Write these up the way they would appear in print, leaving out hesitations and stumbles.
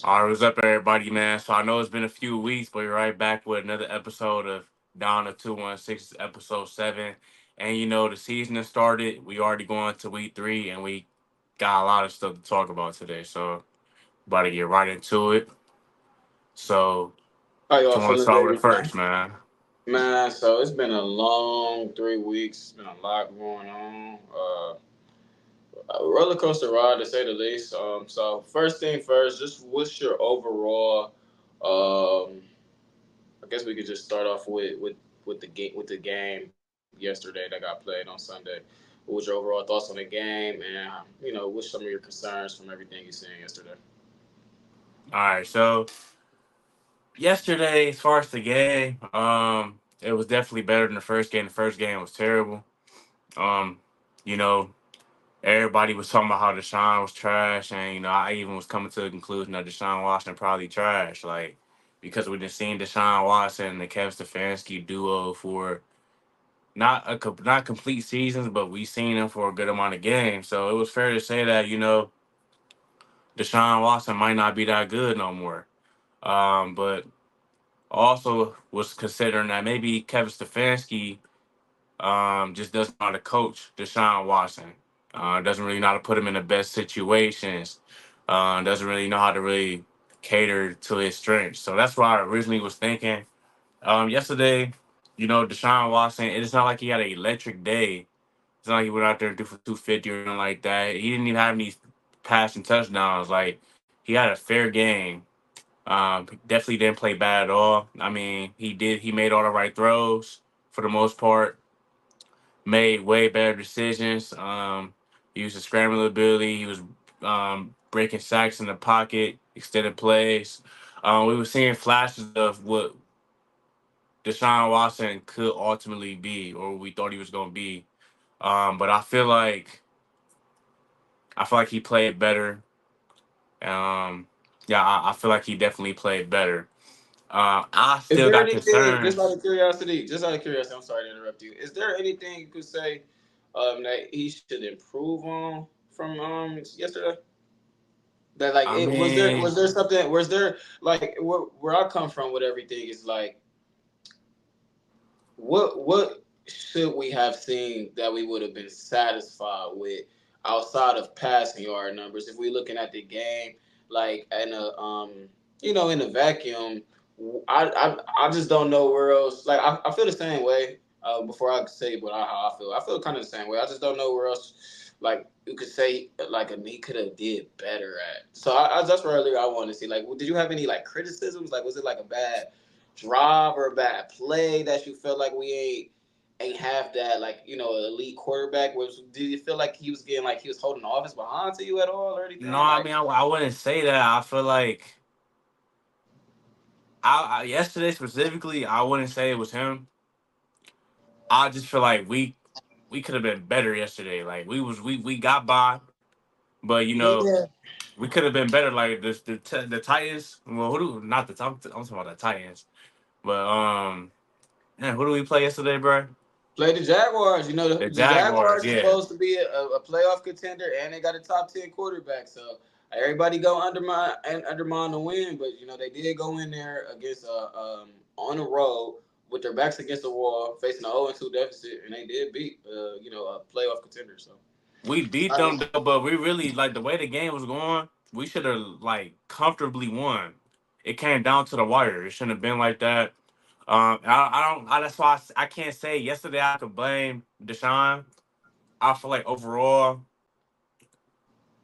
All right, what's up, everybody, man? So I know it's been a few weeks, but we're right back with another episode of Down to 216, episode 7. And the season has started. We already going to week 3, and we got a lot of stuff to talk about today. So, about to get right into it. So, How what y'all you want to feeling start with today, man? first, man? Man, so it's been a long 3 weeks. It's been a lot going on. A roller coaster ride to say the least. So first thing first, just what's your overall? I guess we could just start off with the game yesterday that got played on Sunday. What was your overall thoughts on the game, and what's some of your concerns from everything you've seen yesterday? All right, so yesterday, as far as the game, it was definitely better than the first game. The first game was terrible. Um, you know, Everybody was talking about how Deshaun was trash, and I even was coming to the conclusion that Deshaun Watson probably trash, like because we just seen Deshaun Watson and the Kevin Stefanski duo for not complete seasons, but we seen them for a good amount of games. So it was fair to say that Deshaun Watson might not be that good no more. But also was considering that maybe Kevin Stefanski just doesn't know how to coach Deshaun Watson. Doesn't really know how to put him in the best situations. Doesn't really know how to really cater to his strengths. So that's what I originally was thinking. Yesterday, Deshaun Watson, it's not like he had an electric day. It's not like he went out there and threw for 250 or anything like that. He didn't even have any passing touchdowns. Like, he had a fair game. Definitely didn't play bad at all. I mean, he made all the right throws for the most part, made way better decisions. He used his scrambling ability. He was breaking sacks in the pocket, extended plays. We were seeing flashes of what Deshaun Watson could ultimately be, or we thought he was going to be. But I feel like he played better. Yeah, I feel like he definitely played better. I Is still there got anything, concerns. just out of curiosity, I'm sorry to interrupt you. Is there anything you could say that he should improve on from yesterday? That like I it mean, was there something was there like where I come from with everything is like what should we have seen that we would have been satisfied with outside of passing yard numbers if we're looking at the game like in a in a vacuum. I just don't know where else like I feel the same way. Before I say how I feel kind of the same way. I just don't know where else like you could say like he could have did better at. So that's where earlier I wanted to see like did you have any like criticisms, like was it like a bad drive or a bad play that you felt like we ain't have that like elite quarterback? Was did you feel like he was getting like he was holding off his behind to you at all or no, anything I like? mean, I wouldn't say that. I feel like yesterday specifically, I wouldn't say it was him. I just feel like we could have been better yesterday. Like we got by, but Yeah. we could have been better. Like the Titans. Well, who do not the I'm talking about the Titans. But man, who do we play yesterday, bro? Play the Jaguars. You know The the Jaguars. Jaguars are Yeah. supposed to be a playoff contender, and they got a top 10 quarterback. So everybody go undermine the win, but they did go in there against on the road with their backs against the wall, facing an 0-2 deficit, and they did beat a playoff contender. So We beat them though, but we really like the way the game was going. We should have like comfortably won. It came down to the wire. It shouldn't have been like that. I don't. That's why I can't say yesterday I could blame Deshaun. I feel like overall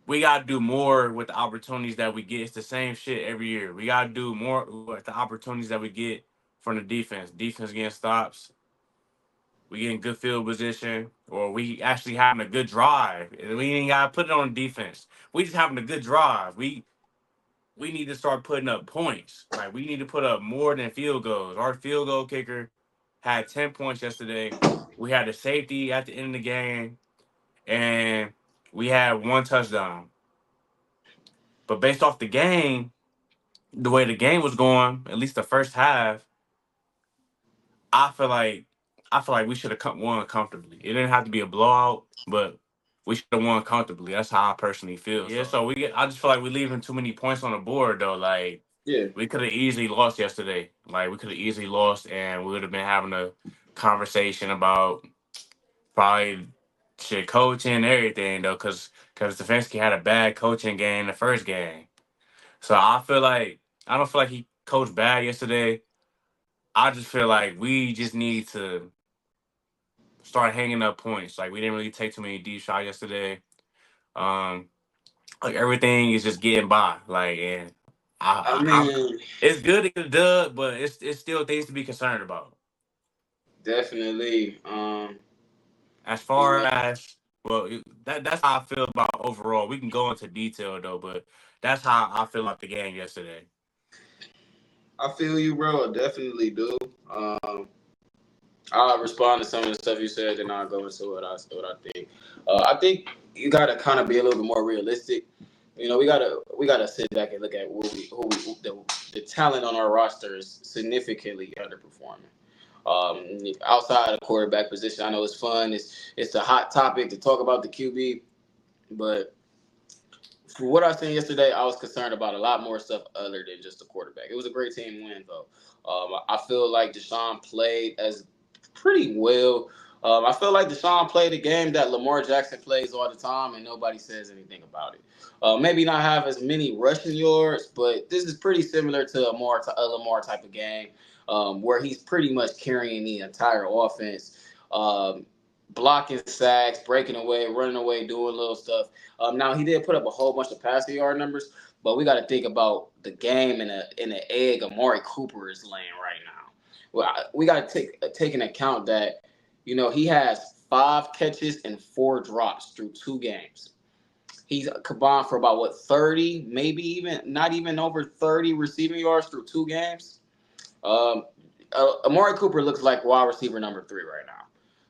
we gotta do more with the opportunities that we get. It's the same shit every year. We gotta do more with the opportunities that we get from the defense. Defense getting stops. We getting good field position, or we actually having a good drive. And we ain't gotta put it on defense. We just having a good drive. We need to start putting up points. Like we need to put up more than field goals. Our field goal kicker had 10 points yesterday. We had a safety at the end of the game, and we had one touchdown. But based off the game, the way the game was going, at least the first half, I feel like I feel like we should have won comfortably. It didn't have to be a blowout, but we should have won comfortably. That's how I personally feel. Yeah, so I just feel like we're leaving too many points on the board though. Like Yeah. we could have easily lost yesterday. Like we could have easily lost, and we would have been having a conversation about probably shit coaching and everything though, because Stefanski had a bad coaching game the first game. So I don't feel like he coached bad yesterday. I just feel like we just need to start hanging up points. Like we didn't really take too many deep shots yesterday. Um, like everything is just getting by. Like and I I'm mean, it's good to get a dub, but it's still things to be concerned about. definitely. As You far know, as that's how I feel about overall. We can go into detail though, but that's how I feel about the game yesterday. I feel you, bro. I definitely do. Um, I'll respond to some of the stuff you said, and I'll go into what I think. I think you gotta kind of be a little bit more realistic. You know, we gotta sit back and look at the talent on our roster is significantly underperforming. Outside of the quarterback position, I know it's fun. It's a hot topic to talk about the QB, but for what I seen yesterday, I was concerned about a lot more stuff other than just the quarterback. It was a great team win, though. I feel like Deshaun played as pretty well. I feel like Deshaun played a game that Lamar Jackson plays all the time, and nobody says anything about it. Maybe not have as many rushing yards, but this is pretty similar to a Lamar type of game, where he's pretty much carrying the entire offense. Blocking sacks, breaking away, running away, doing little stuff. Now he did put up a whole bunch of passing yard numbers, but we got to think about the game in the egg Amari Cooper is laying right now. Well, we got to take into account that he has 5 catches and 4 drops through 2 games. He's combined for about 30, maybe even not even over 30 receiving yards through 2 games. Um, Amari Cooper looks like wide receiver number 3 right now.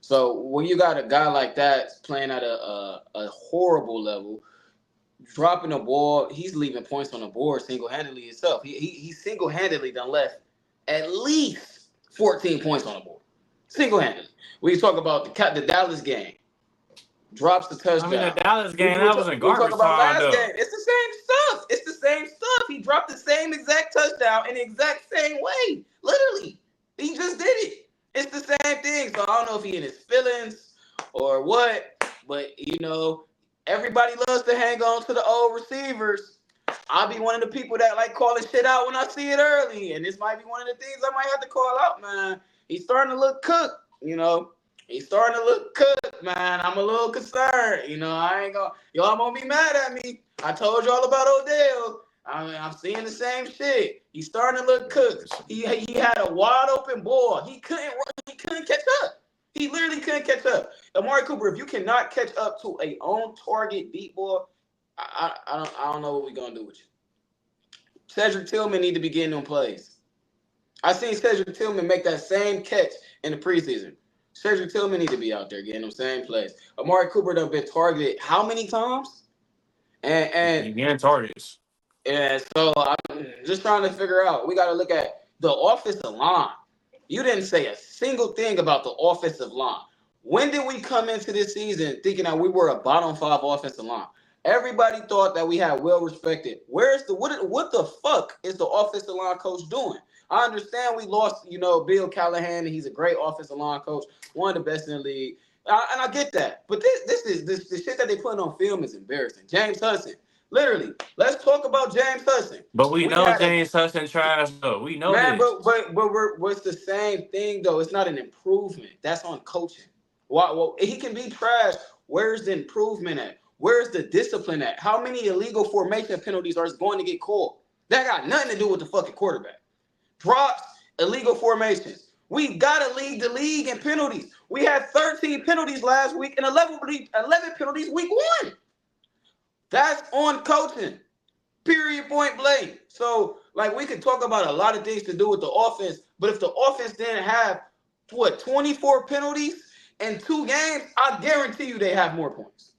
So when you got a guy like that playing at a horrible level, dropping the ball, he's leaving points on the board single handedly himself. He single handedly done left at least 14 points on the board, single handedly. We talk about the Dallas game, drops the I mean, the touchdown. Dallas We, game we, that talk, was in we talk garbage about time last game. though. It's the same stuff. It's the same stuff. He dropped the same exact touchdown in the exact same way. Literally, he just did it. It's the same thing. So I don't know if he in his feelings or what, but everybody loves to hang on to the old receivers. I'll be one of the people that like calling shit out when I see it early, and this might be one of the things I might have to call out, man. He's starting to look cooked. He's starting to look cooked, man. I'm a little concerned. I ain't gonna, y'all won't be mad at me. I told y'all about Odell. I'm seeing the same shit. He's starting to look cooked. He had a wide open ball. He couldn't run. He couldn't catch up. He literally couldn't catch up. Amari Cooper, if you cannot catch up to a on target deep ball, I don't know what we're gonna do with you. Cedric Tillman need to be getting them plays. I seen Cedric Tillman make that same catch in the preseason. Cedric Tillman need to be out there getting them same plays. Amari Cooper done been targeted how many times? And He getting targets. and so I'm just trying to figure out. We got to look at the offensive line. You didn't say a single thing about the offensive line. When did we come into this season thinking that we were a bottom 5 offensive line? Everybody thought that we had well respected. Where's what the fuck is the offensive line coach doing? I understand we lost, Bill Callahan, and he's a great offensive line coach, one of the best in the league, and I get that. But this the shit that they put on film is embarrassing. James Hudson, literally. Let's talk about James Hudson. But we We know had a James Hudson trash though. We know man, this. what's the same thing though? It's not an improvement. That's on coaching. Why? Well, he can be trash. Where's the improvement at? Where's the discipline at? How many illegal formation penalties are going to get called? That got nothing to do with the fucking quarterback. Drops, illegal formations. We got to lead the league in penalties. We had 13 penalties last week and 11 penalties week 1. That's on coaching. Period, point blank. So, we could talk about a lot of things to do with the offense, but if the offense didn't have, 24 penalties in 2 games, I guarantee you they have more points.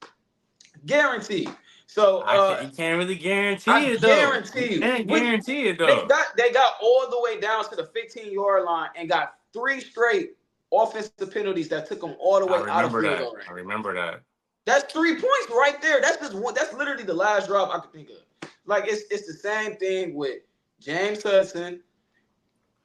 Guaranteed. So, You can't really guarantee I it though. You guarantee you, can't guarantee it they though. got all the way down to the 15-yard line and got 3 straight offensive penalties that took them all the I way out of remember field that. goal range. I remember that. That's 3 points right there. That's just one. That's literally the last drop I could think of. Like it's the same thing with James Hudson,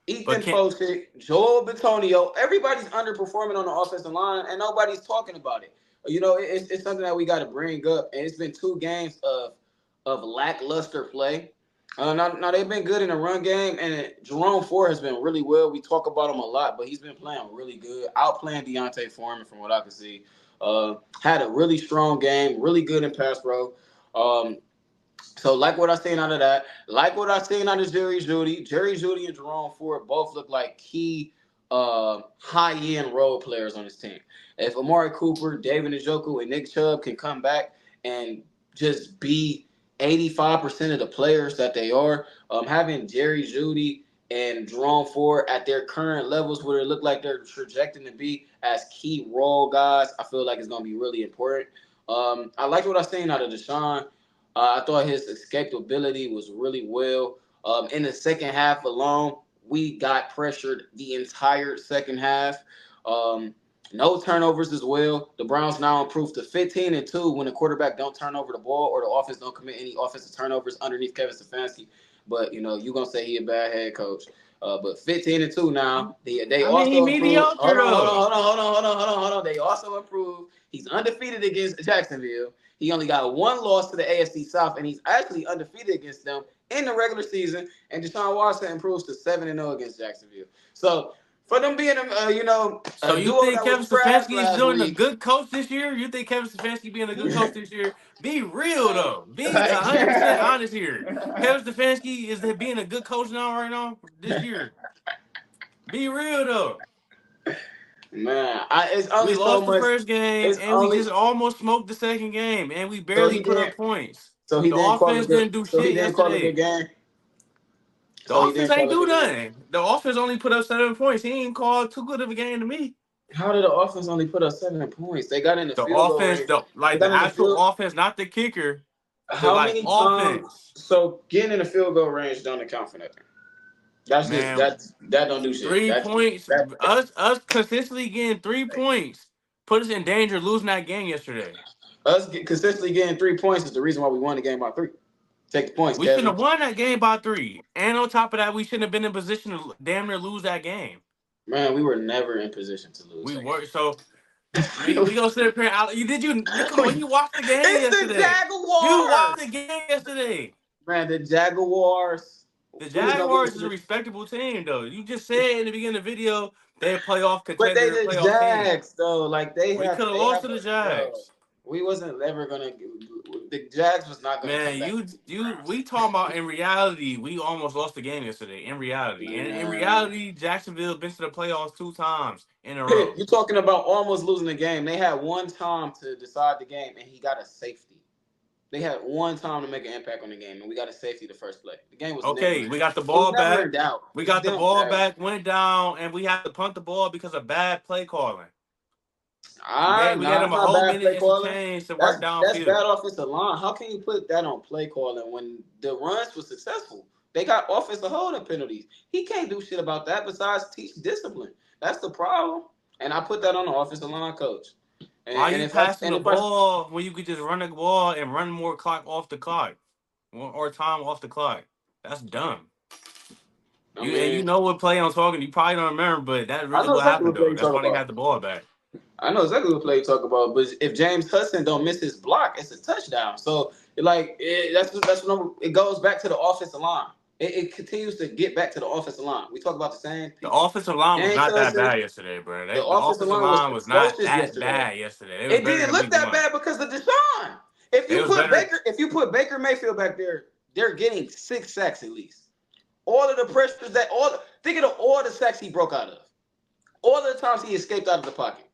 But Ethan can't. Posick, Joel Bitonio. Everybody's underperforming on the offensive line, and nobody's talking about it. It's something that we got to bring up, and it's been 2 games of lackluster play. Now they've been good in the run game, and Jerome Ford has been really well. We talk about him a lot, but he's been playing really good, outplaying Deontay Foreman from what I can see. Had a really strong game, really good in pass pro. Um, so like what I seen out of that, like what I seen out of Jerry Judy. Jerry Judy and Jerome Ford both look like key high end role players on this team. If Amari Cooper, David Njoku, and Nick Chubb can come back and just be 85% of the players that they are, having Jerry Judy and Jerome Ford at their current levels where it look like they're projecting to be as key role guys, I feel like it's gonna be really important. I like what I seen out of Deshaun. I thought his escapability was really well. In the second half alone, we got pressured the entire second half. Um, no turnovers as well. The Browns now improved to 15-2 when the quarterback don't turn over the ball or the offense don't commit any offensive turnovers underneath Kevin Stefanski. But you're gonna say he a bad head coach. But 15-2 now. They I mean, he also improved. mediocre though. Hold on. They also improved. He's undefeated against Jacksonville. He only got one loss to the AFC South, and he's actually undefeated against them in the regular season. And Deshaun Watson improves to 7-0 against Jacksonville. So for them being So a you duo think that Kevin was trash Stefanski is last doing a week, good coach this year? You think Kevin Stefanski being a good coach this year? Be real though. Be like, 100% honest here. Kevin Stefanski is being a good coach now right now this year. Be real though. man, it's We only so lost the much. first game It's and we only just almost smoked the second game and we so barely he put up didn't. points. So he The didn't call a offense good. didn't do So he shit didn't call a good yesterday. game. The So he offense didn't ain't call a do good game. nothing. The offense only put up 7 points. He ain't called too good of a game to me. How did the offense only put up 7 points? They got in the The field goal offense, range. the They like got the in the actual field. offense, not the kicker. The How like many times? offense. So getting in the field goal range don't account for nothing. That's just Man, that don't do shit. 3 points. That Us consistently getting 3 points put us in danger of losing that game yesterday. consistently getting 3 points is the reason why we won the game by three. Take the points, We shouldn't Kevin. have won that game by 3. And on top of that, we shouldn't have been in position to damn near lose that game. Man, we were never in position to lose We that were game. so we gonna sit up here. You come on. You watched the game It's the yesterday. You watched the Jaguars. game yesterday. Man, the Jaguars. The We was gonna get Jaguars into is a the, respectable team, though. You just said in the beginning of the video they're a playoff but they contender, the playoff team. Jags though. Like We could have they lost have to the a bro. Jags. We wasn't ever gonna. The Jags was not gonna Man, come back to the Browns. we talking about in reality, we almost lost the game yesterday. In reality. And in Man. reality, Jacksonville been to the playoffs 2 times in a row. You're talking about almost losing the game. They had one time to decide the game, and he got a safety. They had one time to make an impact on the game, and we got a safety the first play. The game was never Okay, in. we got the It was ball never back. in doubt. We It's got the them. ball back, went down, and we had to punt the ball because of bad play calling. We gave Nah, them it's a not whole bad minute play and some calling. change to work That's bad downfield. offensive line. How can you put that on play calling when the runs were successful? They got offensive holding penalties. He can't do shit about that besides teach discipline. That's the problem. And I put that on the offensive line coach. Why And you if I passing and the if I ball when you could just run the ball and run more clock off the clock or time off the clock? That's dumb. I You mean know what play I'm talking. You probably don't remember, but that's I really know what exactly happened what play though. you That's talk why they about. had the ball back. I know exactly what play you talk about, but if James Hudson don't miss his block, it's a touchdown. So it goes back to the offensive line. It continues to get back to the offensive line. We talk about the same The people. offensive line was James not that Hudson, bad yesterday, bro. the The offensive offensive line was line was not atrocious that yesterday. bad yesterday. It was It better didn't than look week that one. bad because of Deshaun. If It you was put better. Baker Mayfield back there, they're getting 6 sacks at least. All of the pressures think of all the sacks he broke out of. All of the times he escaped out of the pocket.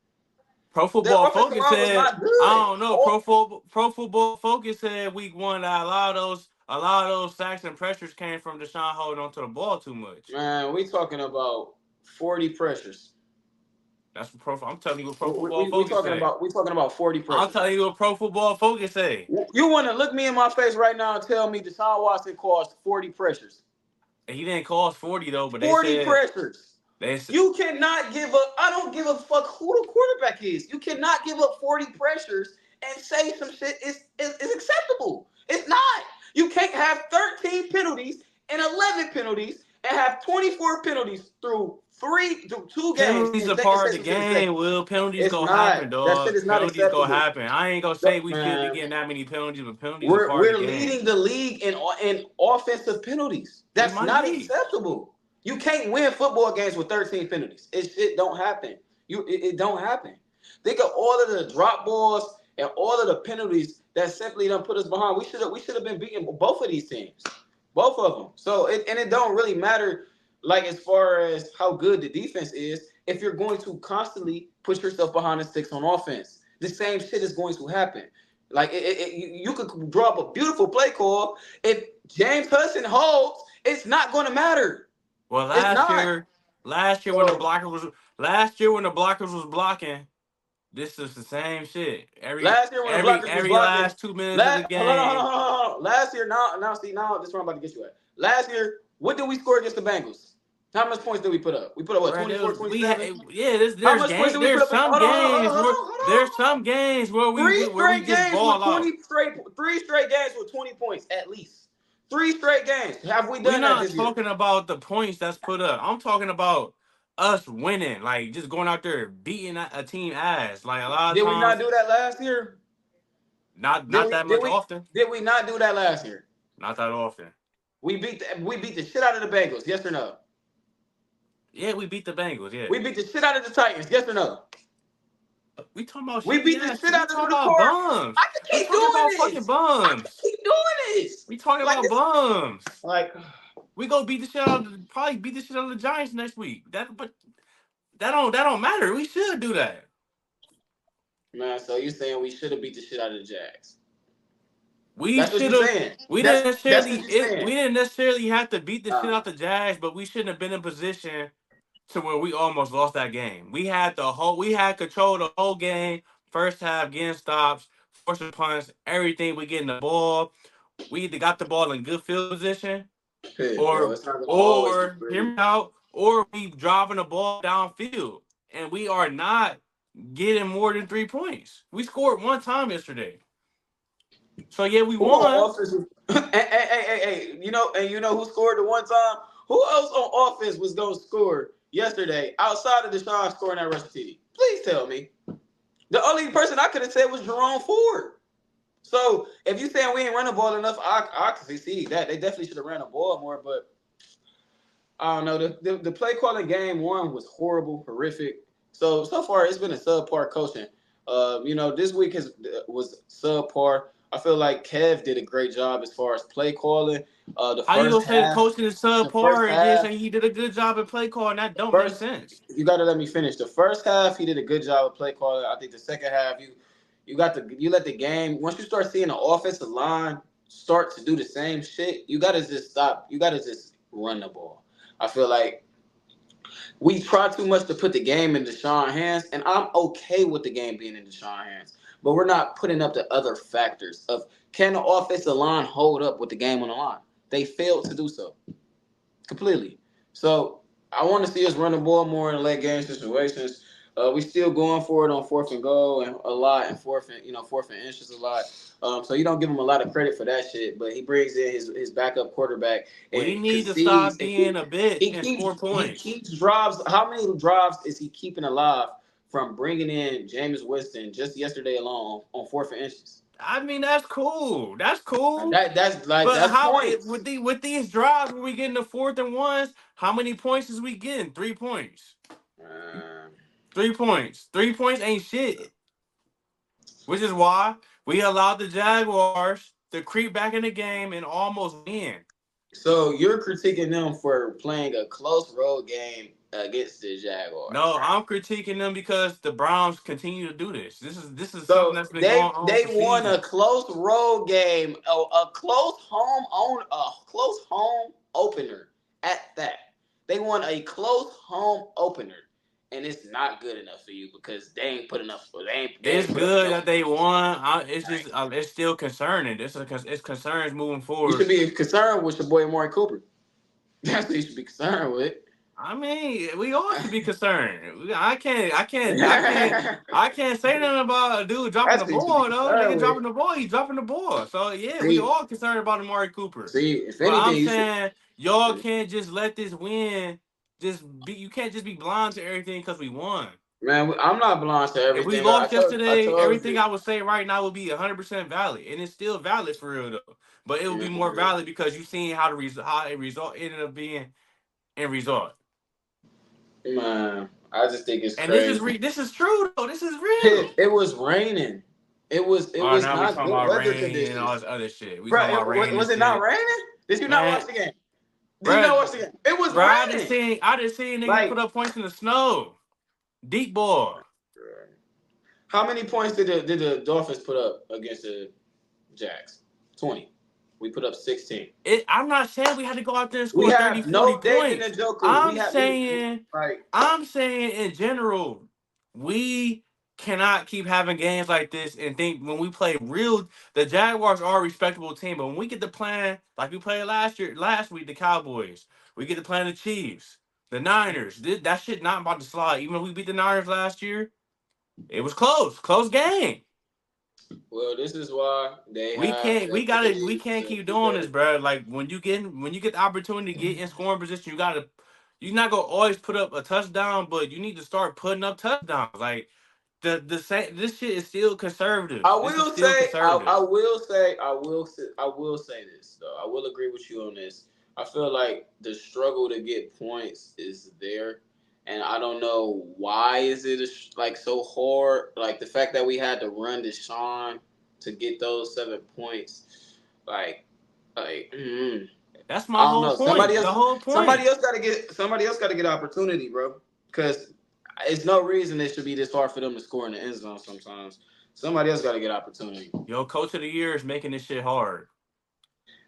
Pro The Football offensive Focus line was said, not I good. don't know. Pro Football Focus said week one that a lot of those sacks and pressures came from Deshaun holding onto the ball too much. Man, we talking about 40 pressures. That's what I'm telling you what Pro We, Football we, we Focus talking say. about we talking about 40 I'm pressures. telling you what Pro Football Focus say. You want to look me in my face right now and tell me Deshaun Watson caused 40 pressures? He didn't cause 40 though, but 40 pressures. they said You cannot give up. I don't give a fuck who the quarterback is. You cannot give up 40 pressures and say some shit is acceptable. It's not. You can't have 13 penalties and 11 penalties and have 24 penalties through 2 games Penalties and are say, and part say of the some shit game, acceptable. Will. Penalties It's gonna not. happen, That shit dog. is not Penalties gonna acceptable. happen. I ain't gonna say we should be Man, getting that many penalties, but penalties are part of we're the game. leading the league in offensive penalties. We That's might not be. acceptable. You can't win football games with 13 penalties. It don't happen. It don't happen. Think of all of the drop balls and all of the penalties that simply don't put us behind. We should have been beating both of these teams, both of them. So it don't really matter like as far as how good the defense is if you're going to constantly put yourself behind the sticks on offense. The same shit is going to happen. Like you could draw up a beautiful play call. If James Hudson holds, it's not going to matter. Well, It's not. last year when the So blocker was last year when the blockers was blocking, this is the same shit. last year when the blockers was Every blocking, last 2 minutes of the last hold on, hold on, game. hold on, hold on. Last year, now see now this is where I'm about to get you at. Last year, what did we score against the Bengals? How much points did we put up? We put up what, Bro, 24, we had 27? yeah. How much points did we put There's up? some Hold on, hold on, hold on, games hold where on, hold on, hold on. where we just ball out. Three straight games with 20 points at least. Three straight games. Have we We done that not this year? talking about the points that's put up. I'm talking about us winning, like just going out there beating a team ass. Like a lot of Did we not times, do that last year? Did not we that did much we often, did we not do that last year? not that often. We beat the shit out of the Bengals, yes or no? Yeah, we beat the Bengals. Yeah, We beat the shit out of the Titans, yes or no? we talking about We shitty beat the ass. shit We out of talking the about car. bums. I can We keep talking doing about fucking this. I can bums. keep doing this. We talking Like about this. bums. Like We go beat the shit out of probably beat the shit out of the Giants next week. That don't matter. We should do that. man, so you saying we should have beat the shit out of the Jags? We That's what should you have. saying. That's what you We saying. didn't necessarily have to beat the shit Uh, out the Jags, but we shouldn't have been in position to where we almost lost that game. We had control of the whole game. First half, getting stops, forcing punts, everything. We getting the ball. We either got the ball in good field position, Shit, bro. or It's not gonna always be hear pretty. me out, or we driving the ball downfield, and we are not getting more than 3 points. We scored one time yesterday, so yeah, we Who won. on offense? Hey, you know who scored the one time? Who else on offense was gonna score yesterday outside of Deshaun scoring that rush TD? Please tell me. The only person I could have said was Jerome Ford. So if you saying we ain't running the ball enough, I can see that they definitely should have ran the ball more. But I don't know. The play calling game one was horrible, horrific. So far it's been a subpar coaching. This week was subpar. I feel like Kev did a great job as far as play calling. The How you first gonna say the half, coaching is the first subpar and then half, say he did a good job at play call? And that don't make first sense. you got to let me finish. The first half he did a good job of play calling. I think the second half you let the game once you start seeing the offensive line start to do the same shit. You got to just stop. You got to just run the ball. I feel like we try too much to put the game in Deshaun's hands, and I'm okay with the game being in Deshaun's hands. But we're not putting up the other factors of can the offensive line hold up with the game on the line? They failed to do so completely. So I want to see us run the ball more in late game situations. We still going for it on fourth and goal and a lot, and fourth and inches a lot. So you don't give him a lot of credit for that shit. But he brings in his backup quarterback We and need to concedes stop and being a bitch he and keeps score he points. keeps drives. How many drives is he keeping alive from bringing in Jameis Winston just yesterday alone on fourth and inches? I mean, that's cool. That's cool. That's But points. with these drives where we getting the fourth and ones, how many points is we getting? 3 points. Um, 3 points. 3 points ain't shit. Which is why we allowed the Jaguars to creep back in the game and almost win. So you're critiquing them for playing a close road game against the Jaguars, No, right? I'm critiquing them because the Browns continue to do this. This is something So that's been they going on they for won a seasons. close road game, a close home opener at that. They won a close home opener, and it's not good enough for you because they ain't put enough. They It's ain't put up good enough that they points. won. It's Right. just it's still concerning. It's concerns moving You forward. should be concerned with your boy Amari Cooper. That's what you should be concerned with. I mean, we all should be concerned. I can't say nothing about a dude dropping That's the what you should be ball though. Nigga concerned with. dropping the ball, he dropping the ball. So yeah, we See, all concerned about Amari Cooper. see, if But I'm anything, you should. saying y'all can't just let this win. Just be. You can't just be blind to everything because we won. Man, I'm not blind to If we everything. lost I yesterday, told everything you. I would say right now would be 100% valid, and it's still valid for real though. But it would be more Man, valid because you seen how how a result ended up being in result. man, I just think it's And this is crazy. this is true though. This is real. It was raining. It Oh, was now we not talking good about weather rain and all conditions, this other shit. We bro. talking about rain and Was it not shit, raining? Did you not man. watch the game? Did you not Bro, watch the game? It was bro, raining. I didn't see niggas put Like, up points in the snow. Deep ball. how many points did the Dolphins put up against the Jags? 20. We put up 16. I'm not saying we had to go out there and We score 30, have 40 no David points. Njoku. We have we like I'm saying in general, we cannot keep having games like this and think when we play real. The Jaguars are a respectable team, but when we get to playing like we played last week, the Cowboys, we get to playing the Chiefs, the Niners. That shit not about to slide. Even if we beat the Niners last year, it was close game. well, this is why they We have can't. the We ability can't to keep do doing this, better. bro. Like when you get the opportunity to get in scoring position, you gotta. You're not gonna always put up a touchdown, but you need to start putting up touchdowns. Like the same. This shit is still conservative. I This is will still say, conservative. I will say this though. I will agree with you on this. I feel like the struggle to get points is there, and I don't know why is it like so hard. Like the fact that we had to run Deshaun to get those 7 points, like, like That's my I don't whole know. point. The whole point. Somebody else got to get opportunity, bro. Because it's no reason it should be this hard for them to score in the end zone. Sometimes somebody else got to get opportunity. Yo, coach of the year is making this shit hard.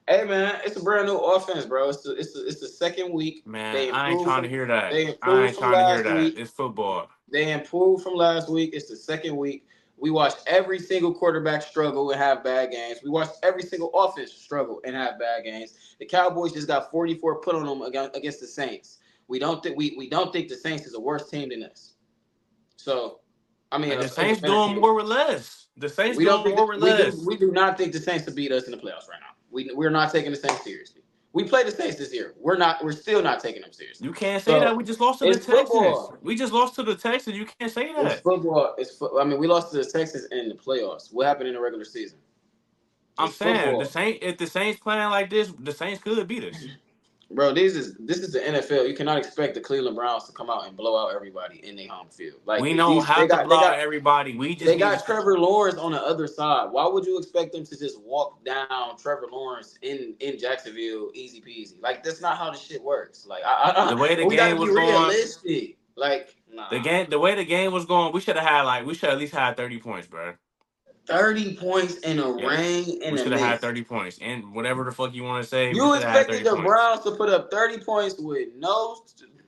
Hey man, it's a brand new offense, bro. It's the second week. Man, They I ain't improved trying to from hear that. they I improved ain't from trying to hear last that. week. It's football. They improved from last week. It's the second week. We watched every single quarterback struggle and have bad games. We watched every single offense struggle and have bad games. The Cowboys just got 44 put on them against the Saints. We don't think the Saints is a worse team than us. So, I mean, And the it's a Saints better doing team. more with less. The Saints We don't doing think that more with less. we do not think the Saints to beat us in the playoffs right now. We're not taking the Saints seriously. We played the Saints this year. We're still not taking them seriously. You can't say that. So We just lost to the it's Texans. football. We just lost to the Texans. You can't say It's that. football. I mean, we lost to the Texans in the playoffs. What happened in the regular season? I'm It's saying the football. Saints. If the Saints playing like this, the Saints could beat us. Bro, this is the NFL. You cannot expect the Cleveland Browns to come out and blow out everybody in their home field. Like We don't these, have to block everybody. We just they need got to. Trevor Lawrence on the other side. Why would you expect them to just walk down Trevor Lawrence in Jacksonville easy peasy? Like that's not how the shit works. Like The way the we got game to be was going, realistic. Like nah, the way the game was going, we should have had we should at least had 30 points, bro. 30 points in a Yes, rain in we the should have had mist. 30 points, and whatever the fuck you want to say, we You should have had expected 30 the points. Browns to put up 30 points with no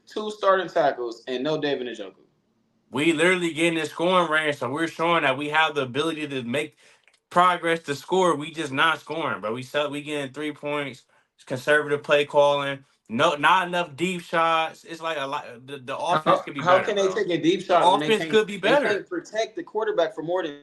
two starting tackles and no David Njoku. We literally getting this scoring range, so we're showing that we have the ability to make progress to score. We just not scoring, bro. We getting 3 points. Conservative play calling. No, not enough deep shots. It's like a lot. The offense could be How better, can they bro. take a deep The shot when offense could be they better. can't protect the quarterback for more than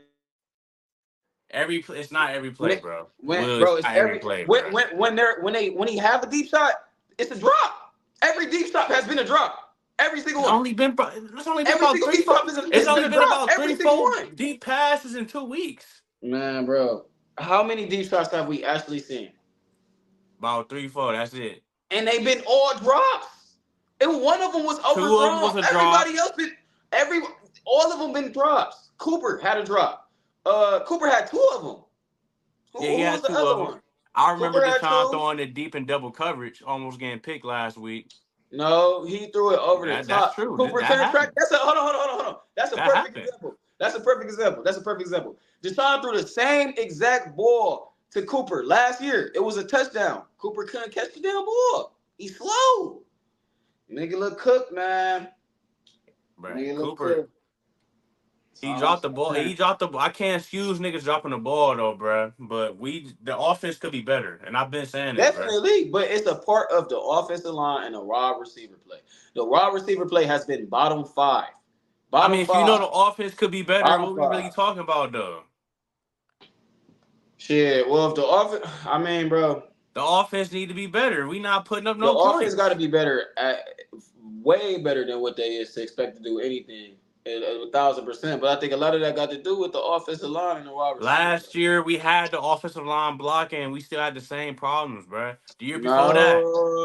It's not every when play, it, bro. when Will, it's bro, it's not every every play, bro. when he have a deep shot, it's a drop. Every deep shot has been a drop. Every single It's one. only been Every about single three, deep four. shot It's has been only a been drop. about Every three, single four one. deep passes in 2 weeks. Man, bro, how many deep shots have we actually seen? About 3, 4. That's it. And they've been all drops. And one of them was Two of them was overthrown. a drop. Everybody else been every all of them been drops. Cooper had a drop. Cooper had two of them. Yeah, he Who was had the two of other them. one? I remember Cooper had Deshaun two. throwing it deep in double coverage, almost getting picked last week. No, he threw it over the That's top. true. Cooper That couldn't track. happened. That's a hold on. That's a That perfect happened. example. That's a perfect example. That's a perfect example. Deshaun threw the same exact ball to Cooper last year. It was a touchdown. Cooper couldn't catch the damn ball. He's slow. Nigga look cooked, man. But Nigga look Cooper, cooked. He I'm dropped the ball. saying. He dropped the. I can't excuse niggas dropping the ball though, bruh. But the offense could be better, and I've been saying this, bruh. Definitely, but it's a part of the offensive line and the raw receiver play. The raw receiver play has been bottom five. I mean, Bottom if you know five. the offense could be better, Bottom what we really five. talking about though? Shit. Well, if the offense, I mean, bro, The offense need to be better. We not putting up the no offense got to points. be better, way better than what they is to expect to do anything, 1,000%. But I think a lot of that got to do with the offensive line and the wide receiver play. Last year we had the offensive line blocking, and we still had the same problems, bruh. The year before that,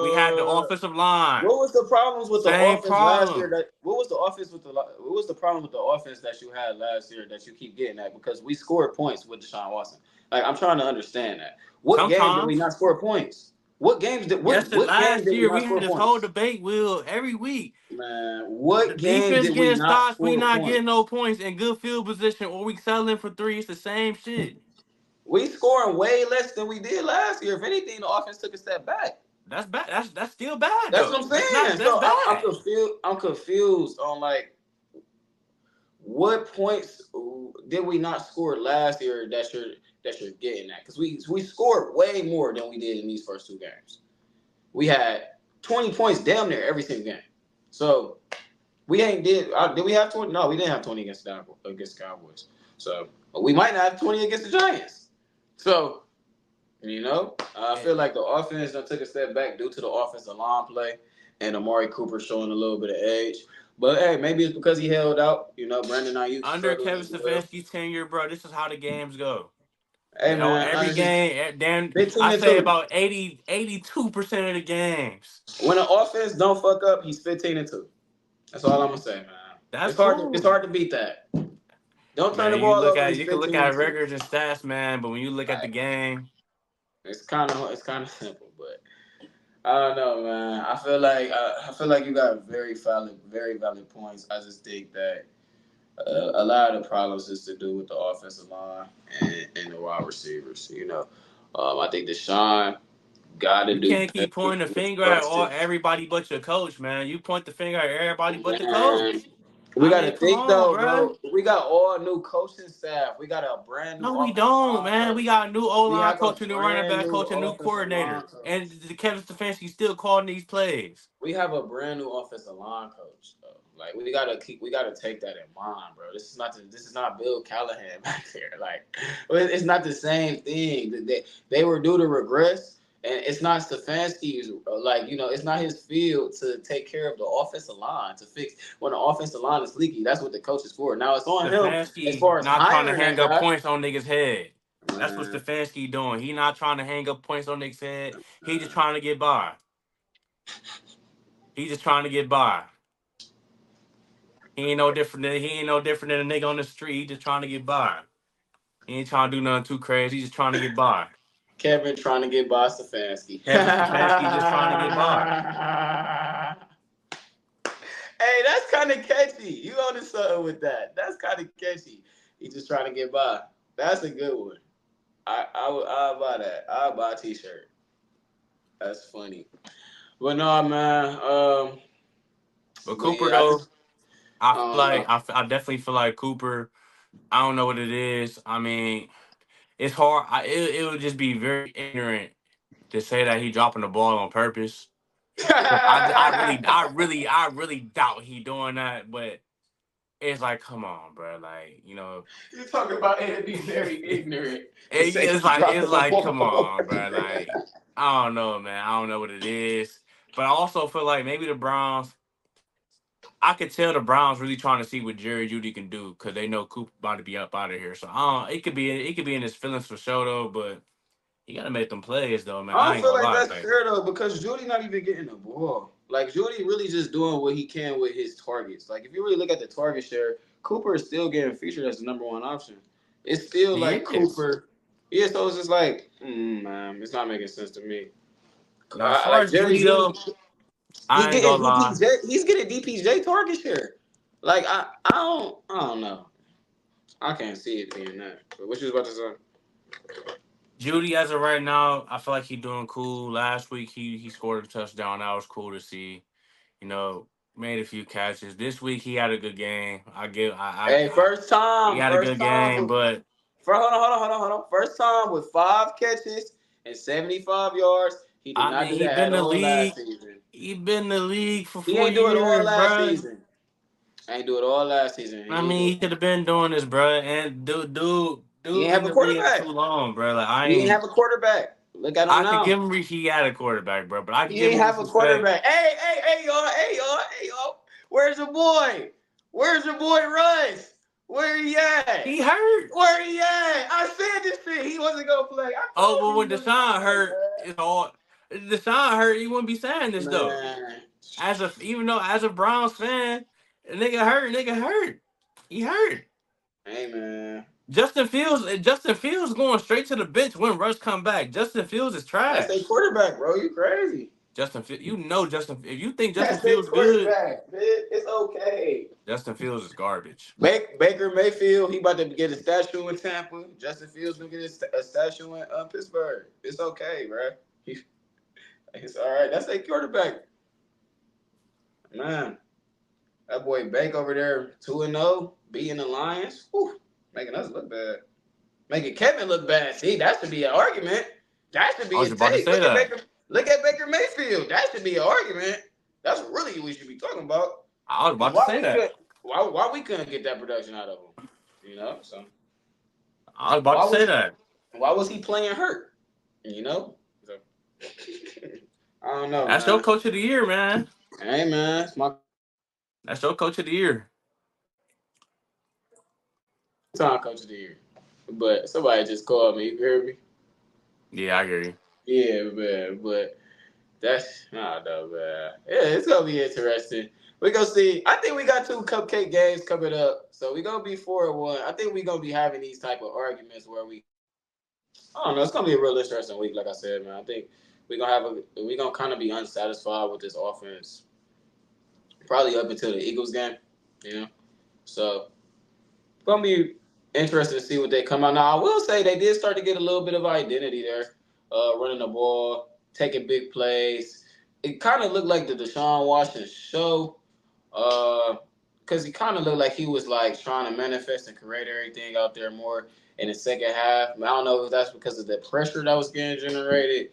we had the No. offensive line, What was the problems with the same offense last year? problem. That what was the offense with the what was the problem with the offense that you had last year that you keep getting at? Because we scored points with Deshaun Watson. Like I'm trying to understand that. What game did we Sometimes. not score points? What games did what game Last did we year not we had score this whole points? debate wheel every week. Man, The what game defense did we getting not stops, we score not getting points? no points in good field position, or we settling for three. It's the same shit. We scoring way less than we did last year. If anything, the offense took a step back. That's bad. That's still bad That's what though. I'm That's not saying. that's So I'm bad. confused. I'm confused on like what points did we not score last year that you're getting at? Because we scored way more than we did in these first two games. We had 20 points damn near every single game. So we ain't did we have 20? No, we didn't have 20 against the Cowboys. So we might not have 20 against the Giants. So I And feel like the offense done took a step back due to the offensive line play and Amari Cooper showing a little bit of age. But hey, maybe it's because he held out. Brandon Ayuk under struggling Kevin as well. Stefanski's tenure, bro, this is how the games go. Hey man, Every honestly, game, damn, 15 I and say 2. about 82% of the games. When an offense don't fuck up, he's 15 and 2. That's all I'm gonna say, man. That's It's cool. hard to beat that. Don't turn the Man, you ball look over. at He's you can look 15 and at 2. records and stats, man, but when you look at the Like game, it's kind of simple, but I don't know, man. I feel like you got very valid points. I just think that a lot of the problems is to do with the offensive line and the wide receivers. I think Deshaun got to you do can't keep better pointing the with finger at all trusted. everybody but your coach, man. You point the finger at everybody but the Man, coach. we I got mean, to come think on, though, bro. bro. We got all new coaching staff. We got a brand new No, we offensive don't, line man. We coach. got a new O We line have a coach, a new running brand back new coach, a new offensive line coordinator, and coach. Kevin Stefanski still calling these plays. We have a brand new offensive line coach. Though. Like we gotta take that in mind, bro. This is not Bill Callahan back there. Like it's not the same thing. They were due to regress, and it's not Stefanski's. It's not his field to take care of the offensive line to fix when the offensive line is leaky. That's what the coach is for. Now it's on him as Stefanski far as not trying to hiring hang that up guy. points on niggas' head. That's what Man, Stefanski doing. He not trying to hang up points on niggas' head. He just man. trying to get by. He just trying to get by. He ain't no different than a nigga on the street. He just trying to get by. He ain't trying to do nothing too crazy. He just trying to get by. Kevin trying to get by Stefanski. Kevin Stefanski just trying to get by. Hey, that's kind of catchy. You onto something with that. That's kind of catchy. He just trying to get by. That's a good one. I'll buy that. I'll buy a t-shirt. That's funny. But no, man. But But Cooper yeah, though, I don't know. I definitely feel like Cooper. I don't know what it is. I mean, it's hard. It would just be very ignorant to say that he dropping the ball on purpose. I really doubt he doing that. But it's like, come on, bro. Like, You're talking about Andy very ignorant to say it's he like dropping the come ball. on, bro. Like, I don't know, man. I don't know what it is. But I also feel like maybe the Browns. I could tell the Browns really trying to see what Jerry Judy can do because they know Coop about to be up out of here. So it could be in his feelings for sure though, but he gotta make them plays though, man. I I don't ain't feel gonna like lie, that's like fair though because Judy not even getting the ball. Like Judy really just doing what he can with his targets. Like if you really look at the target share, Cooper is still getting featured as the number one option. It's still he like is. Cooper. Yeah, so it's just like, man, it's not making sense to me. Now as far Like as Jerry Judy Judy, though, he's I ain't getting gonna lie. DPJ. He's getting DPJ target share. Like I don't know. I can't see it being that. But what you was about to say? Judy as of right now, I feel like he doing cool. Last week he scored a touchdown. That was cool to see. You know. Made a few catches. This week he had a good game. Hey, he had a first good time game, with but hold on. First time with 5 catches and 75 yards. He did I not mean do he that been at in the all last league. season. He been in the league for He four ain't do it all years, last bro. season. I ain't do it all last season. I He ain't do mean it. he could have been doing this, bro. And He dude ain't been have in a the league quarterback. too long, bro. Like I He ain't ain't. have a quarterback. Look at him I could now. give him. He had a quarterback, bro, but I could He give ain't him have a respect. quarterback. Hey, y'all. Where's your boy? Where's your boy Russ? Where he at? He hurt. Where he at? I said this shit. He wasn't gonna play. I Oh, told but you he when wasn't gonna Deshaun play, hurt, it's all. Deshaun hurt. He wouldn't be saying this though. man. Man. Even though as a Browns fan, nigga hurt. He hurt. Hey man. Justin Fields going straight to the bench when Russ come back. Justin Fields is That's a trash. quarterback, bro. You crazy. Justin Fields, Justin. If you think Justin That's a Fields good, quarterback, man. It's okay. Justin Fields is garbage. Baker Mayfield, he about to get a statue in Tampa. Justin Fields gonna get a statue in Pittsburgh. It's okay, bro. It's all right. That's a quarterback, man. That boy Baker over there, 2-0, beating the Lions. Whew, making us look bad. Making Kevin look bad. See, that should be an argument. That should I be was a about to take. say that. Look at Baker Mayfield. That should be an argument. That's really what we should be talking about. I was And about to say that. why we couldn't get that production out of him? You know, so I was about why to say was that. why was he playing hurt? You know, so, I don't know, That's your man. coach of the year, man. Hey, man, it's my That's your coach of the year. time coach of the year. But somebody just called me. You hear me? Yeah, I hear you. Yeah, man. But that's I don't know, man. Yeah, it's gonna be interesting. We gonna see. I think we got two cupcake games coming up, so we gonna be 4-1. I think we gonna be having these type of arguments where I don't know. It's gonna be a real interesting week, like I said, man. I think we gonna kind of be unsatisfied with this offense, probably up until the Eagles game, you know. So it's gonna be interesting to see what they come out. Now I will say they did start to get a little bit of identity there, running the ball, taking big plays. It kind of looked like the Deshaun Watson show, because he kind of looked like he was like trying to manifest and create everything out there more in the second half. I don't know if that's because of the pressure that was getting generated,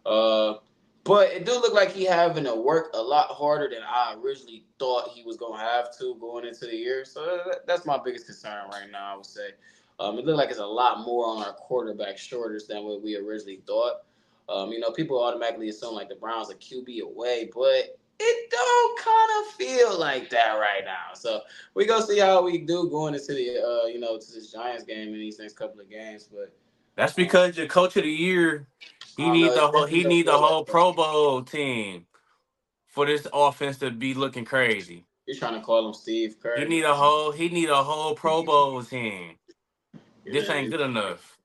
uh, but it do look like he having to work a lot harder than I originally thought he was gonna have to going into the year. So that's my biggest concern right now. I would say it looked like it's a lot more on our quarterback shoulders than what we originally thought. People automatically assume like the Browns are QB away, but it don't kind of feel like that right now. So we gonna see how we do going into the to this Giants game in these next couple of games. But That's um, because your coach of the year, I don't know. It definitely he don't need the feel like whole that. Pro Bowl team for this offense to be looking crazy. You're trying to call him Steve Kerr. He need a whole Pro Bowl team. This Yeah, ain't good enough.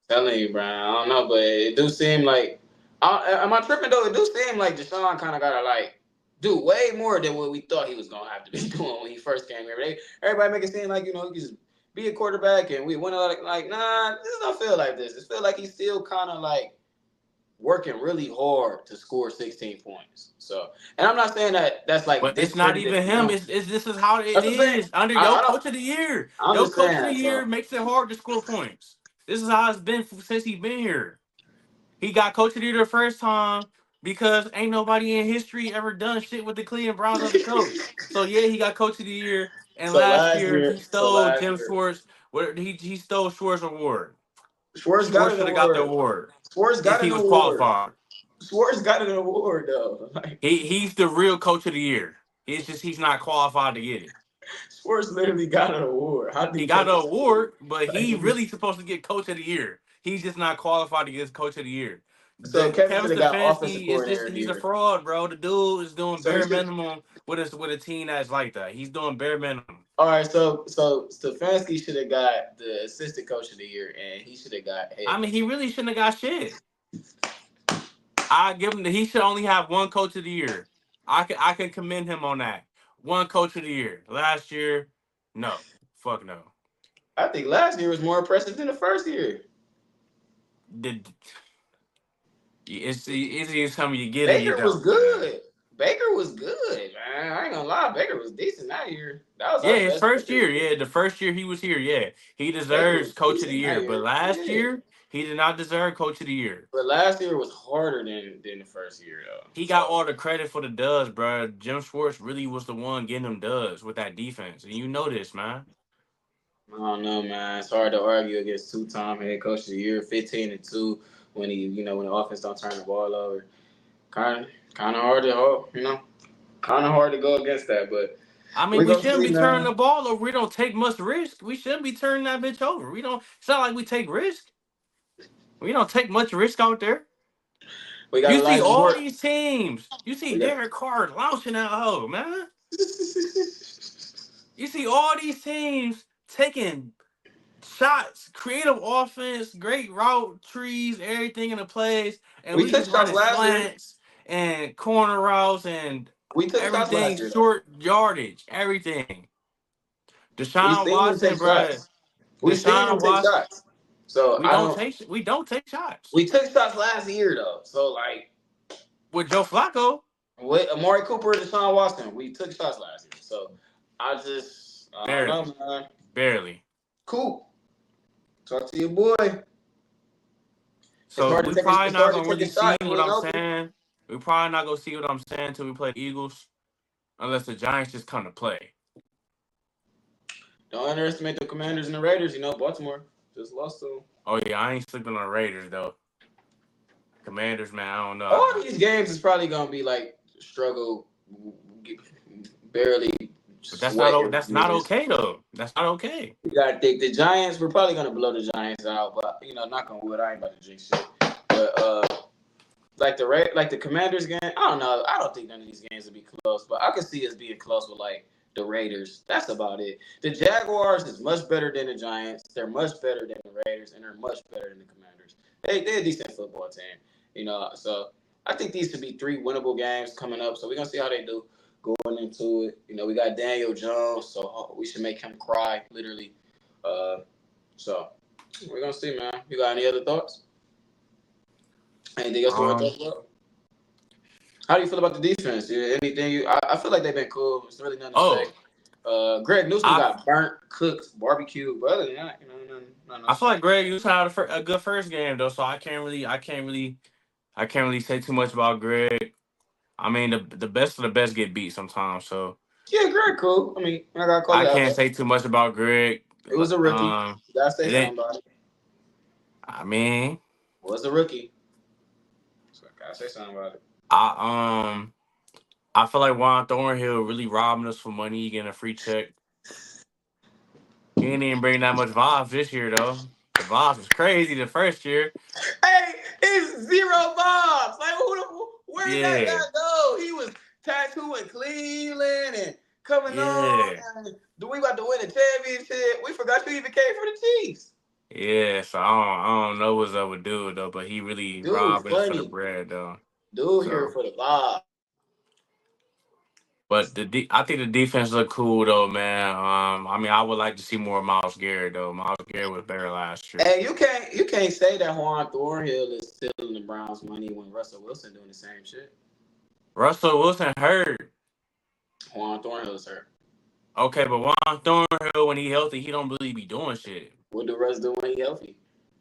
telling you, Brian. I don't know, but it do seem like. Am I tripping though? It do seem like Deshaun kind of gotta like do way more than what we thought he was gonna have to be doing when he first came here. Everybody make it seem like he can just be a quarterback and we win a lot. Like, nah, this don't feel like this. It feel like he's still kind of like working really hard to score 16 points. So, and I'm not saying that that's like But it's not discredited even him. him. It's this is how it That's what I'm saying. is under your I don't. coach of the year. I'm Your just coach of the saying. year So, makes it hard to score points. This is how it's been since he's been here. He got coach of the year the first time because ain't nobody in history ever done shit with the Cleveland Browns as a coach. So yeah, he got coach of the year. And so last last year year, he so stole last Jim year, Schwartz. He stole Schwartz award. Schwartz got Schwartz an should have got the award. award Schwartz if got he an was award. qualified. Schwartz got an award though. Like He's the real coach of the year. It's just he's not qualified to get it. Schwartz literally got an award. How did He he got take the this award? award, but Like, he really supposed to get coach of the year. He's just not qualified to get coach of the year. so The Kevin Kevin should have got offensive Stefanski is coordinator just of the he's a year. fraud, bro. The dude is doing So he bare should. minimum with a team that's like that. He's doing bare minimum. All right, so Stefanski should have got the assistant coach of the year, and he should have got I head mean, coach he of the really shouldn't have got shit. I give him he should only have one coach of the year. I can commend him on that. One coach of the year. Last year, no. Fuck no. year. I think last year was more impressive than the first year. The, it's easy as something you get or you Baker was don't, man. good. Baker was good, man. I ain't gonna lie, Baker was decent that year. That was Yeah, our his best first Baker year. year. Yeah, the first year he was here. Yeah, he Baker deserves was coach of the decent that year. But year. last Yeah. year, he did not deserve coach of the year. But last year was harder than the first year though. He got So all the credit for the duds, bro. Jim Schwartz really was the one getting them duds with that defense, and you know this, man. I don't know, man. It's hard to argue against two-time head coach of the year, 15-2 when when the offense don't turn the ball over. Kind of hard to kind of hard to go against that. But I mean, we we gonna shouldn't see, be turning man. the ball over. We don't take much risk. We shouldn't be turning that bitch over. We don't. It's not like we take risk. We don't take much risk out there. We got You see Elijah all Moore. these teams. You see We got. Derek Carr launching that hoe, man. You see all these teams taking shots, creative offense, great route trees, everything in the plays, and We we took just shots running last year. slants and corner routes and We took shots everything last year, though. short yardage, everything. We Deshaun still didn't Watson, take bruh. shots. We still Deshaun didn't take Watson. shots. So I don't. We don't take shots We took shots last year though. So like with Joe Flacco. with Amari Cooper and Deshaun Watson, we took shots last year. So I don't Barely, know, man. barely. Cool. Talk to your boy. It's So hard to we take a, probably it's not hard to gonna take really a see shot. You what ain't I'm open. saying. We probably not gonna see what I'm saying until we play the Eagles, unless the Giants just come to play. Don't underestimate the Commanders and the Raiders. Baltimore just lost to them. Oh yeah, I ain't sleeping on the Raiders though. Commanders, man, I don't know. All these games is probably gonna be like struggle, barely But that's not sweat your that's not wins. okay though. That's not okay. You gotta think the Giants. We're probably gonna blow the Giants out, but knock on wood, I ain't about to jinx shit. But like the Commanders game, I don't know. I don't think none of these games will be close, but I can see us being close with like the Raiders. That's about it. The Jaguars is much better than the Giants. They're much better than the Raiders, and they're much better than the Commanders. They're a decent football team, So I think these could be three winnable games coming up. So we're gonna see how they do going into it. We got Daniel Jones, so we should make him cry, literally. Uh, so we're gonna see, man. You got any other thoughts? Anything else you want to Um. talk about? How do you feel about the defense? Yeah, anything I feel like they've been cool. There's really nothing to say. Oh, Greg Newsom I got burnt, cooked, barbecue. But other than that, nothing I else feel to like say. Greg used to have a good first game though, so I can't really say too much about Greg. I mean, the best of the best get beat sometimes, so Yeah, Greg cool. I mean, I gotta call I it out can't though. say too much about Greg. It was a rookie. Um, You gotta say it ain't. something about it. I mean, It was a rookie. So I gotta say something about it. I I feel like Juan Thornhill really robbing us for money, getting a free check. He didn't even bring that much vibes this year though. The vibes was crazy the first year. Hey, it's zero bombs. Like where did that Yeah, guy go? He was tattooing Cleveland and coming on. yeah, And we about to win a championship. We forgot you even came for the Chiefs. yeah. So I don't know what's up with dude though, but he really Dude, robbing us for the funny. bread though. Dude here So, for the vibe. but I think the defense look cool though, man. I mean, I would like to see more Miles Garrett though. Miles Garrett was better last year. And you can't say that Juan Thornhill is stealing the Browns' money when Russell Wilson doing the same shit. Russell Wilson hurt. Juan Thornhill is hurt. Okay, but Juan Thornhill when he healthy, he don't really be doing shit. What do Russ do when he healthy?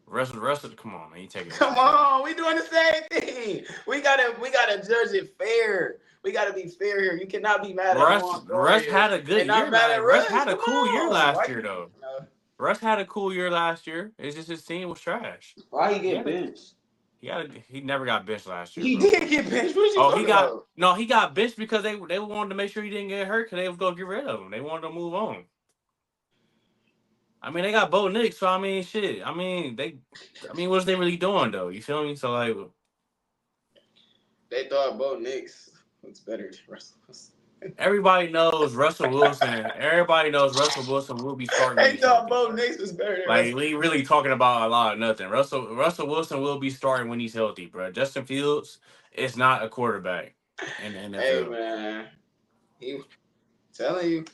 Russell, come on, man, you taking it Come too far. on, we doing the same thing. We gotta judge it fair. We gotta be fair here. You cannot be mad at Juan Russ Thornhill had a good and not year mad at last. Russ Russ. had a Come cool year on, last why year you? though. Russ had a cool year last year. It's just his team was trash. Why he He get had a, benched? he never got benched last year, He bro. did get benched. What are you Oh, he talking got about? no, he got benched because they wanted to make sure he didn't get hurt because they was gonna get rid of him. They wanted to move on. I mean, they got Bo Nix, so I mean, shit. I mean, what's they really doing though? You feel me? So like, They thought Bo Nix was better than Russell Wilson. everybody knows Russell Wilson. Everybody knows Russell Wilson will be starting when They he's thought healthy, Bo bro. Nix was better than Like Russell. we really talking about a lot of nothing. Russell Wilson will be starting when he's healthy, bro. Justin Fields is not a quarterback in the Hey NFL. man, he telling you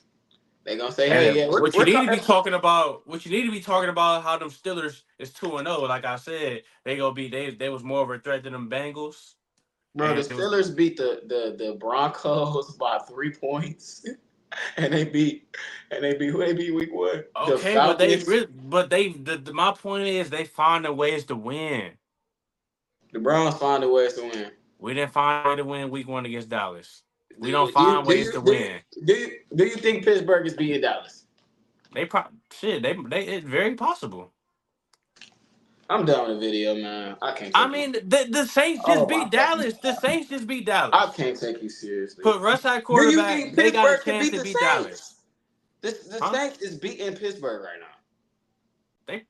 they gonna say, hey, And yeah, what you we're need to be talking. talking about, how them Steelers is 2-0. Like I said, they was more of a threat than them Bengals. Bro, the and it was Steelers beat the Broncos by 3 points, and they beat who they beat week one? The okay, but Falcons. my point is they find the ways to win. The Browns find a ways to win. We didn't find a way to win week one against Dallas. Do We don't you do you find do ways you to do you, win. do you think Pittsburgh is beating Dallas? They probably shit. They it's very possible. I'm done with the video, man. I can't I take you. mean, the Saints just Oh my beat fucking Dallas. The god. Saints just beat I Dallas. can't take you seriously. Put Russ at Do you quarterback. think They got a Pittsburgh can chance beat to the beat Dallas. Saints? The Huh? Saints is beating Pittsburgh right now. They it's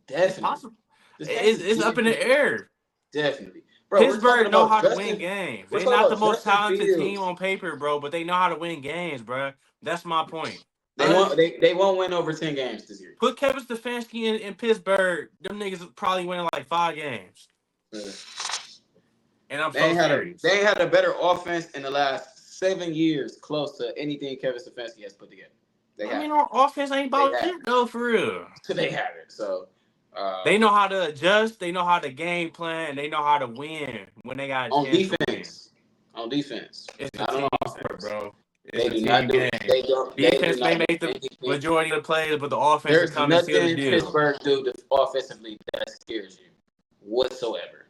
Definitely. possible. The Saints is It's up beating in the Pittsburgh. air. Definitely. Bro, we're talking Pittsburgh know about how to win Justin. games. We're They're talking not the about most Justin talented team Fields. on paper, bro, but they know how to win games, bro. That's my point. They won't Us they won't win over 10 games this year. put Kevin Stefanski in Pittsburgh. Them niggas probably winning like 5 games. Yeah. And I'm They so ain't had serious. a better offense in the last 7 years close to anything Kevin Stefanski has put together. They I mean, haven't. our offense ain't They about haven't. shit though, for real. So they haven't. So They know how to adjust. They know how to game plan. And they know how to win when they got a on chance to win. defense. On defense. It's a Not on team sport, offense. bro. It's They a do not team do game. they do Defense may not do make the anything. majority of the plays, but the offense will There's come and seal the nothing deal. Pittsburgh do offensively that scares you whatsoever.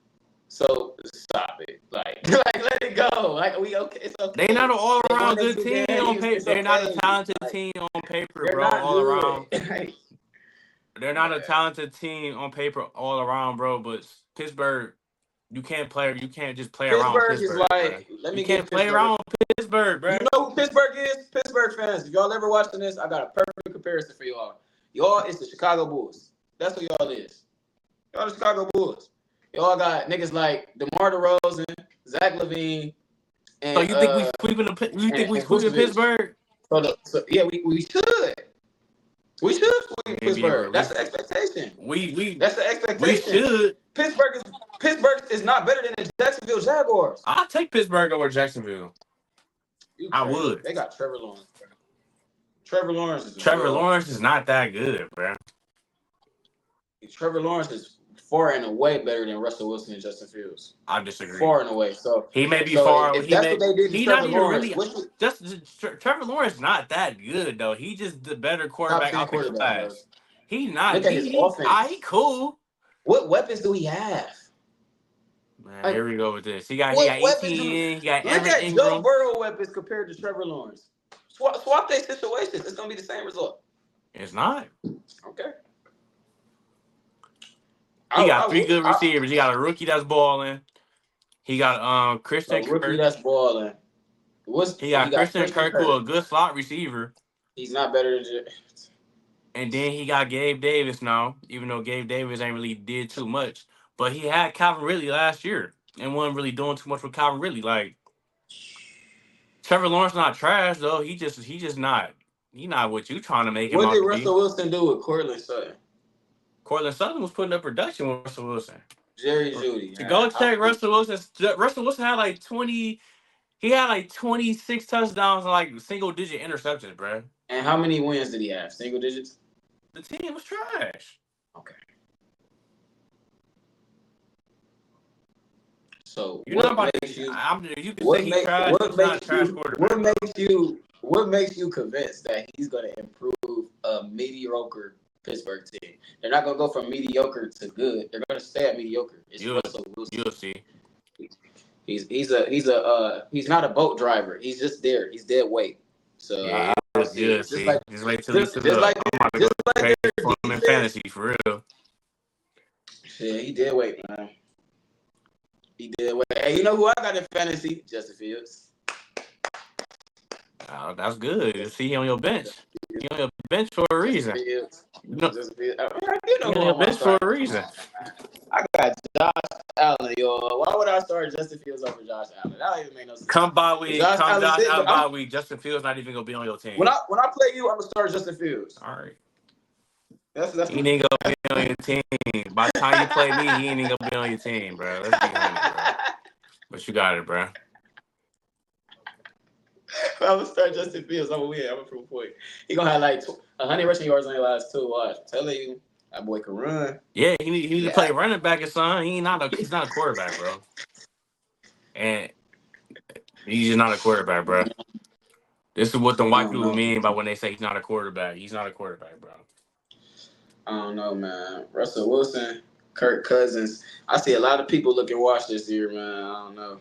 So stop it. Like let it go. Like we okay. It's okay. They not an all They around won a good few team on games. paper. It's They're not a okay. talented Like team on paper, they're bro. not All good. around, they're not a talented team on paper all around, bro. But Pittsburgh, you can't play. You can't just play around Pittsburgh is Pittsburgh, bro. like, let You me can't give play Pittsburgh. around Pittsburgh, You bro. know who Pittsburgh is? Pittsburgh fans. If y'all ever watching this, I got a perfect comparison for y'all. Y'all is the Chicago Bulls. That's what y'all is. Y'all the Chicago Bulls. Y'all got niggas like DeMar DeRozan, Zach LaVine, So and you think we sweeping the? You think we and sweeping Vucevic. Pittsburgh? So yeah, we should. We should sweep Maybe Pittsburgh. That's realistic. the expectation. We That's the we expectation. should. Pittsburgh is not better than the Jacksonville Jaguars. I'll take Pittsburgh over Jacksonville. You I crazy. would. They got Trevor Lawrence. Bro. Trevor Lawrence is Trevor dog. Lawrence is not that good, bro. Trevor Lawrence is far and away better than Russell Wilson and Justin Fields. I disagree. Far and away. So He may be far. if that's what they did to He not Trevor even Lawrence, really. Trevor Lawrence not that good though. He just the better top quarterback 10 out the quarterback, bro. class. He not. Look at his offense. He cool. What weapons do he have? Man, Like, here we go with this. He got what weapons ETN. He got look Evan at Joe Ingram. Burrow weapons compared to Trevor Lawrence. Swap their situations. It's gonna be the same result. It's not. Okay. He got three good receivers. He got a rookie that's balling. He got Christian a rookie Kirk. that's balling. He got Christian Kirk, who a good slot receiver. He's not better than. And then he got Gabe Davis now, even though Gabe Davis ain't really did too much. But he had Calvin Ridley last year and wasn't really doing too much with Calvin Ridley. Like Trevor Lawrence not trash though. He just not. He not what you trying to make him What out did to Russell be. Wilson do with Cortland Sutton? Cortland Sutton was putting up production with Russell Wilson. Jerry Jeudy. To go check Russell Wilson. Russell Wilson had like 20. He had like 26 touchdowns and like single digit interceptions, bro. And how many wins did he have? Single digits? The team was trash. Okay. So you know about makes you? You can say he's trash. He's not a trash quarterback. What makes you convinced that he's going to improve a mediocre Pittsburgh team? They're not going to go from mediocre to good. They're going to stay at mediocre. It's Russell Wilson. You'll see. He's not a boat driver. He's just there. He's dead weight. So yeah, I'll see. Just wait till he sits up. Like, I'm about to go crazy for him in fantasy for real. Yeah, he dead weight, man. He did. Hey, you know who I got in fantasy? Justin Fields. Oh, that's good. See, he on your bench. He on your bench for a reason. Justin Fields. He on your bench for a reason. I got Josh Allen, yo. Why would I start Justin Fields over Josh Allen? That don't even make no sense. Come Josh Allen bye week. Justin Fields not even gonna be on your team. When I play you, I'm gonna start Justin Fields. All right. That's he ain't gonna be on your team. By the time you play me, he ain't gonna be on your team, bro. Let's be honest, bro. But you got it, bro. I'm gonna start Justin Fields. I'm gonna win. I'm gonna prove a point. He gonna have like 100 rushing yards on the last 2. Watch. I'm telling you, that boy can run. Yeah, he need to play running back or something. He's not a quarterback, bro. and he's just not a quarterback, bro. This is what the I white don't people know. mean by when they say he's not a quarterback. He's not a quarterback, bro. I don't know, man. Russell Wilson, Kirk Cousins. I see a lot of people looking wash this year, man. I don't know.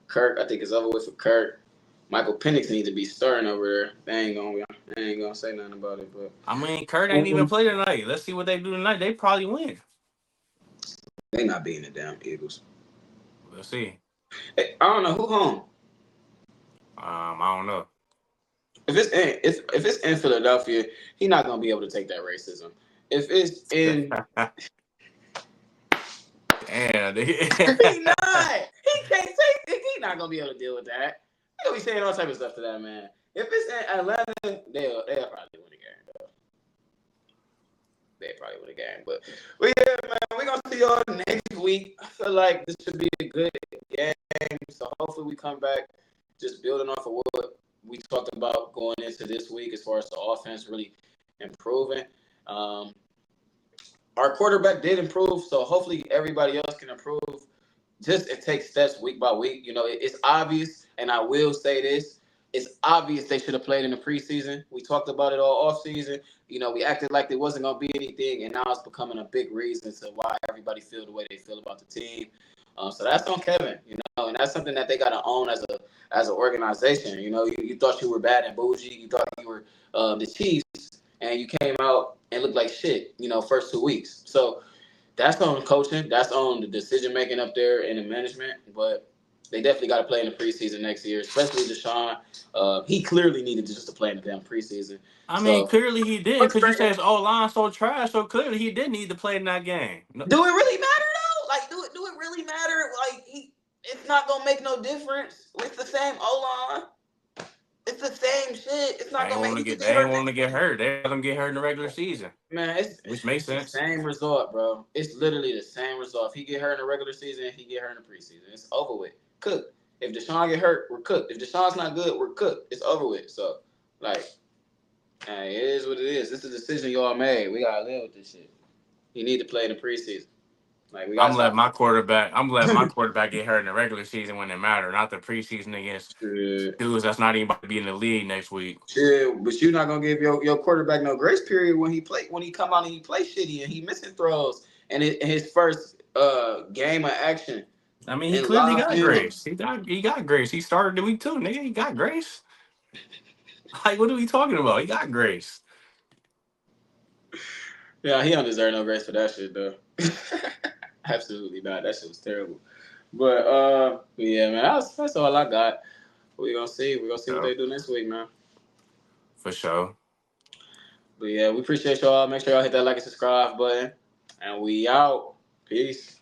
Kirk, I think it's over with for Kirk. Michael Penix needs to be starting over there. They ain't gonna say nothing about it, but I mean, Kurt ain't even played tonight. Let's see what they do tonight. They probably win. they not beating the damn Eagles. We'll see. Hey, I don't know who home. I don't know. If it's in Philadelphia, he not gonna be able to take that racism. If it's in Damn, he not. He can't take. He not gonna be able to deal with that. He'll be saying all type of stuff to that man. If it's in Atlanta, they'll probably win the game. Though. They probably win the game. But yeah, man, we gonna see y'all next week. I feel like this should be a good game. So hopefully we come back just building off of what we talked about going into this week as far as the offense really improving. Um, our quarterback did improve, so hopefully everybody else can improve. Just it takes steps week by week. You know, it's obvious, and I will say this: it's obvious they should have played in the preseason. We talked about it all off season. You know, we acted like there wasn't gonna be anything, and now it's becoming a big reason to why everybody feel the way they feel about the team. So that's on Kevin, you know, and that's something that they gotta own as an organization. You know, you thought you were bad and bougie, you thought you were the Chiefs, and you came out and looked like shit. You know, first 2 weeks. So that's on coaching. That's on the decision making up there in the management. But they definitely got to play in the preseason next year, especially Deshaun. He clearly needed just to play in the damn preseason. I mean, So clearly he didn't, because you frustrating. said his O line so trash. So clearly he did need to play in that game. No, Do it really matter though? Like, do it really matter? Like, it's not gonna make no difference. It's the same O line. It's the same shit. It's they not ain't gonna make. want to He could get. get They ain't hurt want next to get year. hurt. They let them get hurt in the regular season, Man, which makes it's the sense. same result, bro. It's literally the same result. If he get hurt in the regular season, he get hurt in the preseason. It's over with. Cooked. If Deshaun get hurt, we're cooked. If Deshaun's not good, we're cooked. It's over with. So, like, it is what it is. This is a decision y'all made. We gotta live with this shit. He need to play in the preseason. Like, we gotta I'm letting stop. my quarterback. I'm letting my quarterback get hurt in the regular season when it matter, not the preseason against Shit. dudes that's not even about to be in the league next week. Shit, but you're not gonna give your quarterback no grace period when he come out and he play shitty and he missing throws and his first game of action I mean, he in clearly live got film. grace. He got grace. He started the week 2, nigga. He got grace. Like, what are we talking about? He got grace. Yeah, he don't deserve no grace for that shit though. Absolutely not. That shit was terrible. But yeah, man, that's all I got. We gonna see. We gonna see what So, they do next week, man. for sure. But yeah, we appreciate y'all. Make sure y'all hit that like and subscribe button, and we out. Peace.